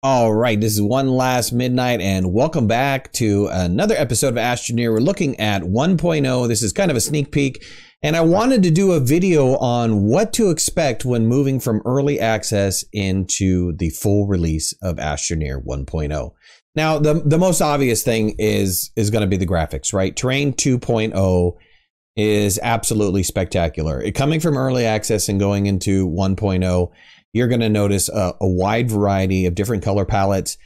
All right, this is One Last Midnight, and welcome back to another episode of Astroneer. We're looking at 1.0. This is kind of a sneak peek, and I wanted to do a video on what to expect when moving from early access into the full release of Astroneer 1.0. Now, the most obvious thing is going to be the graphics, right? Terrain 2.0 is absolutely spectacular. Coming from early access and going into 1.0, you're going to notice a wide variety of different color palettes.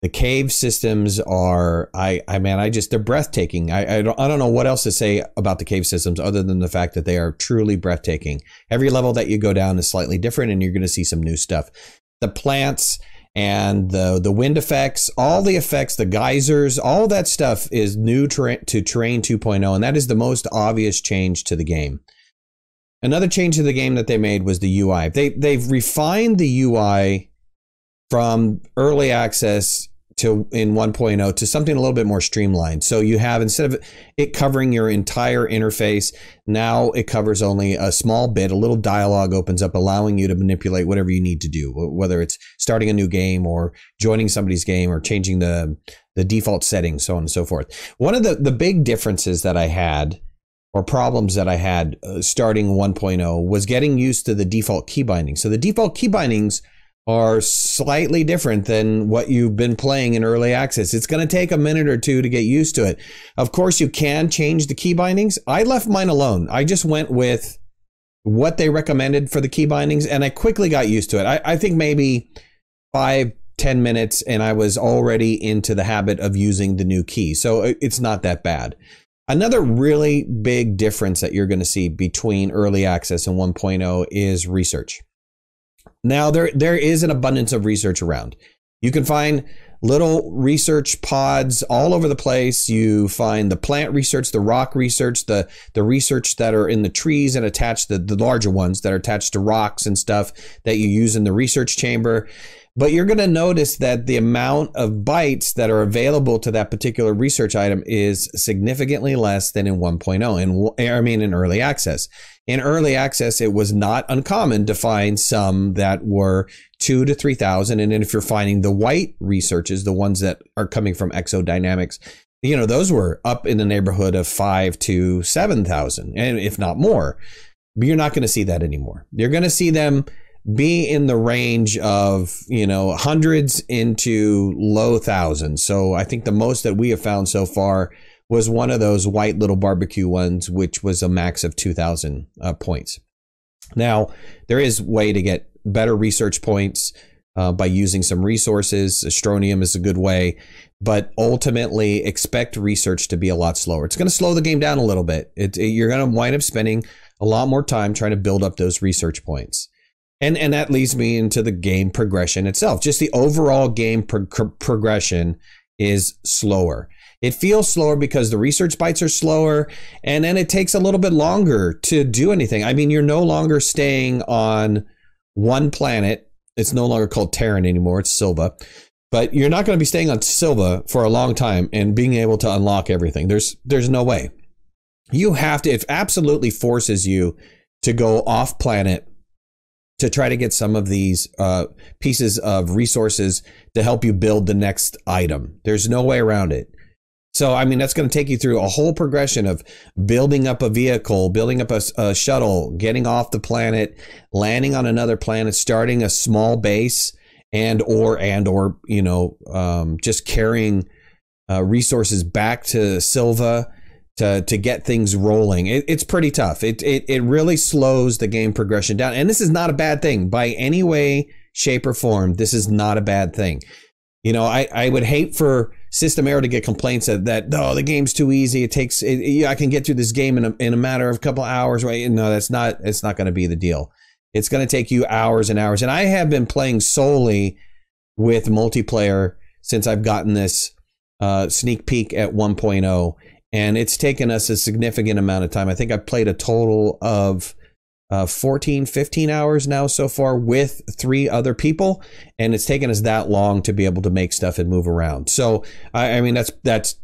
The cave systems are, they're breathtaking. I don't know what else to say about the cave systems other than the fact that they are truly breathtaking. Every level that you go down is slightly different, and you're going to see some new stuff. The plants and the wind effects, all the effects, the geysers, all that stuff is new to Terrain 2.0, and that is the most obvious change to the game. Another change to the game that they made was the UI. They've refined the UI from early access to in 1.0 to something a little bit more streamlined. So you have, instead of it covering your entire interface, now it covers only a small bit. A little dialogue opens up, allowing you to manipulate whatever you need to do, whether it's starting a new game or joining somebody's game or changing the default settings, so on and so forth. One of the big differences that I had, or problems that I had starting 1.0, was getting used to the default key bindings. So the default key bindings are slightly different than what you've been playing in early access. It's going to take a minute or two to get used to it. Of course, you can change the key bindings. I left mine alone. I just went with what they recommended for the key bindings, and I quickly got used to it. I think maybe 5-10 minutes, and I was already into the habit of using the new key. So it's not that bad. Another really big difference that you're going to see between early access and 1.0 is research. Now, there is an abundance of research around. You can find little research pods all over the place. You find the plant research, the rock research, the research that are in the trees and attached to the larger ones that are attached to rocks and stuff that you use in the research chamber. But you're going to notice that the amount of bytes that are available to that particular research item is significantly less than in 1.0, in early access. In early access, it was not uncommon to find some that were 2,000 to 3,000. And then if you're finding the white researches, the ones that are coming from exodynamics, those were up in the neighborhood of 5,000 to 7,000, and if not more. But you're not going to see that anymore. You're going to see them be in the range of, hundreds into low thousands. So I think the most that we have found so far was one of those white little barbecue ones, which was a max of 2,000 points. Now, there is a way to get better research points by using some resources. Astroneum is a good way, but ultimately expect research to be a lot slower. It's going to slow the game down a little bit. You're going to wind up spending a lot more time trying to build up those research points. And that leads me into the game progression itself. Just the overall game progression is slower. It feels slower because the research bytes are slower, and then it takes a little bit longer to do anything. I mean, you're no longer staying on one planet. It's no longer called Terran anymore. It's Silva. But you're not going to be staying on Silva for a long time and being able to unlock everything. There's no way. You have to. It absolutely forces you to go off planet to try to get some of these pieces of resources to help you build the next item. There's no way around it. So, that's going to take you through a whole progression of building up a vehicle, building up a shuttle, getting off the planet, landing on another planet, starting a small base, and or just carrying resources back to Silva to get things rolling. It's pretty tough. It really slows the game progression down. And this is not a bad thing by any way, shape, or form. This is not a bad thing. I would hate for System Error to get complaints that the game's too easy. I can get through this game in a matter of a couple of hours. Right? No, it's not going to be the deal. It's going to take you hours and hours. And I have been playing solely with multiplayer since I've gotten this sneak peek at 1.0. And it's taken us a significant amount of time. I think I've played a total of 14, 15 hours now so far with 3 other people. And it's taken us that long to be able to make stuff and move around. So, that's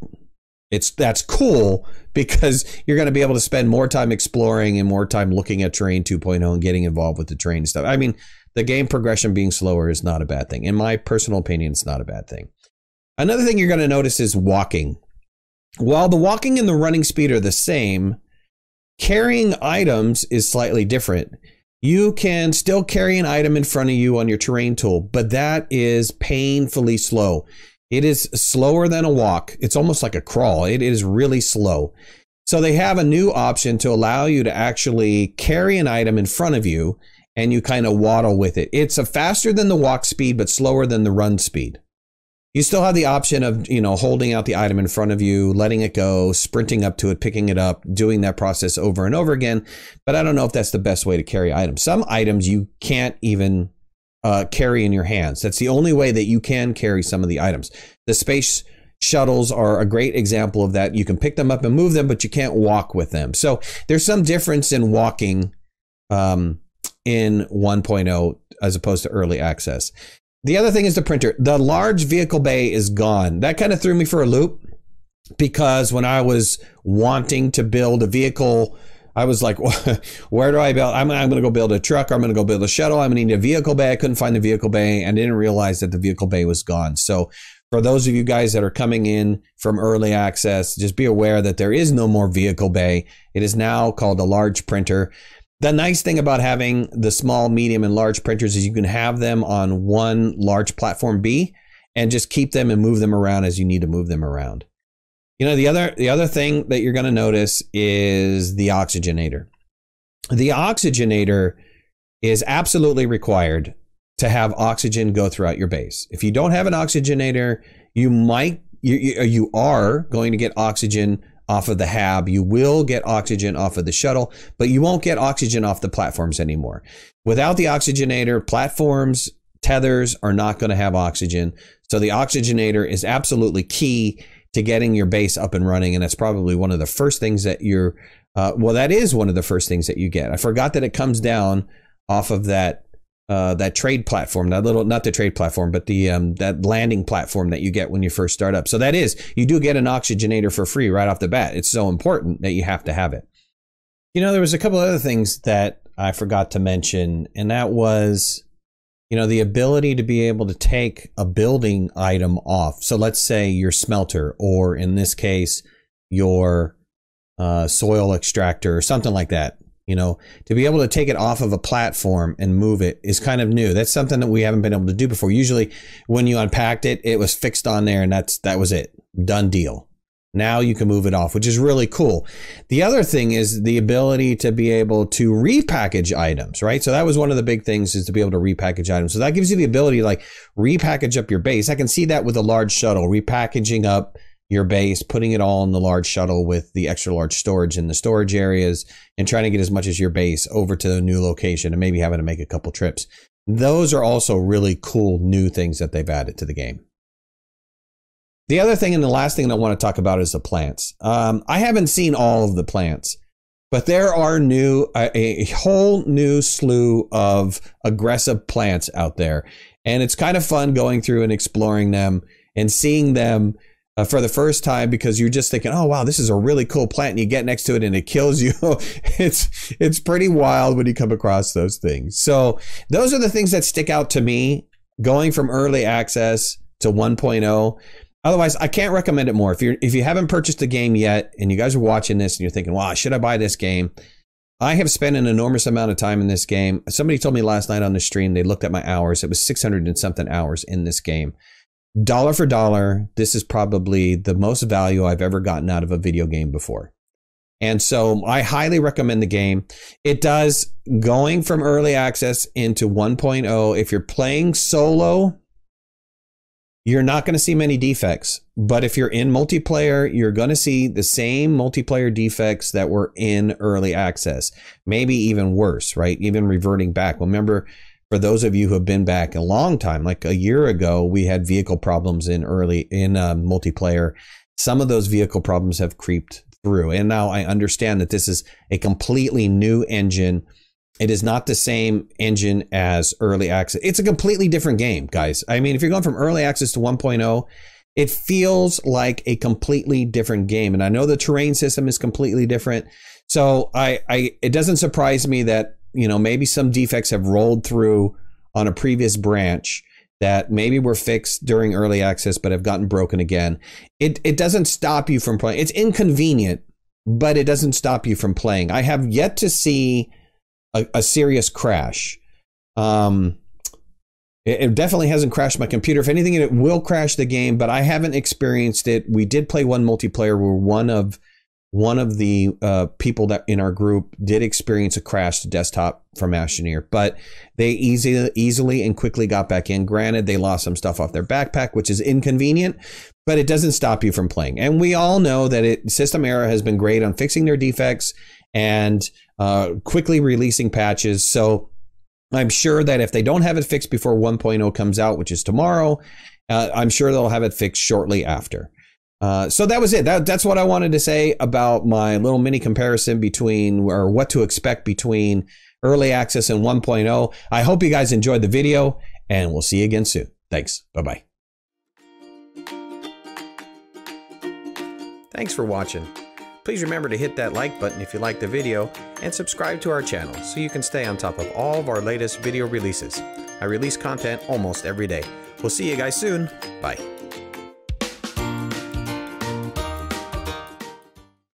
cool because you're going to be able to spend more time exploring and more time looking at Terrain 2.0 and getting involved with the terrain and stuff. the game progression being slower is not a bad thing. In my personal opinion, it's not a bad thing. Another thing you're going to notice is walking. While the walking and the running speed are the same, carrying items is slightly different. You can still carry an item in front of you on your terrain tool, but that is painfully slow. It is slower than a walk. It's almost like a crawl. It is really slow. So they have a new option to allow you to actually carry an item in front of you and you kind of waddle with it. It's a faster than the walk speed, but slower than the run speed. You still have the option of, holding out the item in front of you, letting it go, sprinting up to it, picking it up, doing that process over and over again. But I don't know if that's the best way to carry items. Some items you can't even carry in your hands. That's the only way that you can carry some of the items. The space shuttles are a great example of that. You can pick them up and move them, but you can't walk with them. So there's some difference in walking in 1.0 as opposed to early access. The other thing is the printer. The large vehicle bay is gone. That kind of threw me for a loop because when I was wanting to build a vehicle, I was like, where do I build? I'm going to go build a truck. Or I'm going to go build a shuttle. I'm going to need a vehicle bay. I couldn't find the vehicle bay and didn't realize that the vehicle bay was gone. So for those of you guys that are coming in from early access, just be aware that there is no more vehicle bay. It is now called a large printer. The nice thing about having the small, medium, and large printers is you can have them on one large platform B and just keep them and move them around as you need to move them around. The other thing that you're going to notice is the Oxygenator. The Oxygenator is absolutely required to have oxygen go throughout your base. If you don't have an Oxygenator, you are going to get oxygen off of the hab. You will get oxygen off of the shuttle, but you won't get oxygen off the platforms anymore. Without the Oxygenator, platforms, tethers are not going to have oxygen. So the Oxygenator is absolutely key to getting your base up and running. And that's probably one of the first things that that is one of the first things that you get. I forgot that it comes down off of that trade platform, not the trade platform, but the that landing platform that you get when you first start up. So you do get an Oxygenator for free right off the bat. It's so important that you have to have it. There was a couple other things that I forgot to mention, and that was, the ability to be able to take a building item off. So let's say your smelter, or in this case, your soil extractor or something like that. To be able to take it off of a platform and move it is kind of new. That's something that we haven't been able to do before. Usually when you unpacked it, it was fixed on there and that was it. Done deal. Now you can move it off, which is really cool. The other thing is the ability to be able to repackage items, right? So that was one of the big things, is to be able to repackage items. So that gives you the ability to repackage up your base. I can see that with a large shuttle, repackaging up your base, putting it all in the large shuttle with the extra large storage in the storage areas, and trying to get as much as your base over to the new location and maybe having to make a couple trips. Those are also really cool new things that they've added to the game. The other thing and the last thing that I want to talk about is the plants. I haven't seen all of the plants, but there are a whole new slew of aggressive plants out there. And it's kind of fun going through and exploring them and seeing them for the first time, because you're just thinking, oh, wow, this is a really cool plant. And you get next to it and it kills you. It's pretty wild when you come across those things. So those are the things that stick out to me going from early access to 1.0. Otherwise, I can't recommend it more. If you haven't purchased the game yet and you guys are watching this and you're thinking, wow, should I buy this game? I have spent an enormous amount of time in this game. Somebody told me last night on the stream, they looked at my hours. It was 600 and something hours in this game. Dollar for dollar, this is probably the most value I've ever gotten out of a video game before. And so I highly recommend the game. It does, going from early access into 1.0, if you're playing solo, you're not going to see many defects. But if you're in multiplayer, you're going to see the same multiplayer defects that were in early access. Maybe even worse, right? Even reverting back. Well, remember, for those of you who have been back a long time, like a year ago, we had vehicle problems in multiplayer. Some of those vehicle problems have creeped through. And now I understand that this is a completely new engine. It is not the same engine as early access. It's a completely different game, guys. I mean, if you're going from early access to 1.0, it feels like a completely different game. And I know the terrain system is completely different. So it doesn't surprise me that, maybe some defects have rolled through on a previous branch that maybe were fixed during early access but have gotten broken again. It doesn't stop you from playing. It's inconvenient, but it doesn't stop you from playing. I have yet to see a serious crash. It definitely hasn't crashed my computer. If anything, it will crash the game, but I haven't experienced it. We did play one multiplayer where one of the people that in our group did experience a crashed desktop from Astroneer, but they easily and quickly got back in. Granted, they lost some stuff off their backpack, which is inconvenient, but it doesn't stop you from playing. And we all know that System Era has been great on fixing their defects and quickly releasing patches. So I'm sure that if they don't have it fixed before 1.0 comes out, which is tomorrow, I'm sure they'll have it fixed shortly after. So that was it. That's what I wanted to say about my little mini comparison between, or what to expect between early access and 1.0. I hope you guys enjoyed the video, and we'll see you again soon. Thanks. Bye-bye. Thanks for watching. Please remember to hit that like button if you liked the video, and subscribe to our channel so you can stay on top of all of our latest video releases. I release content almost every day. We'll see you guys soon. Bye.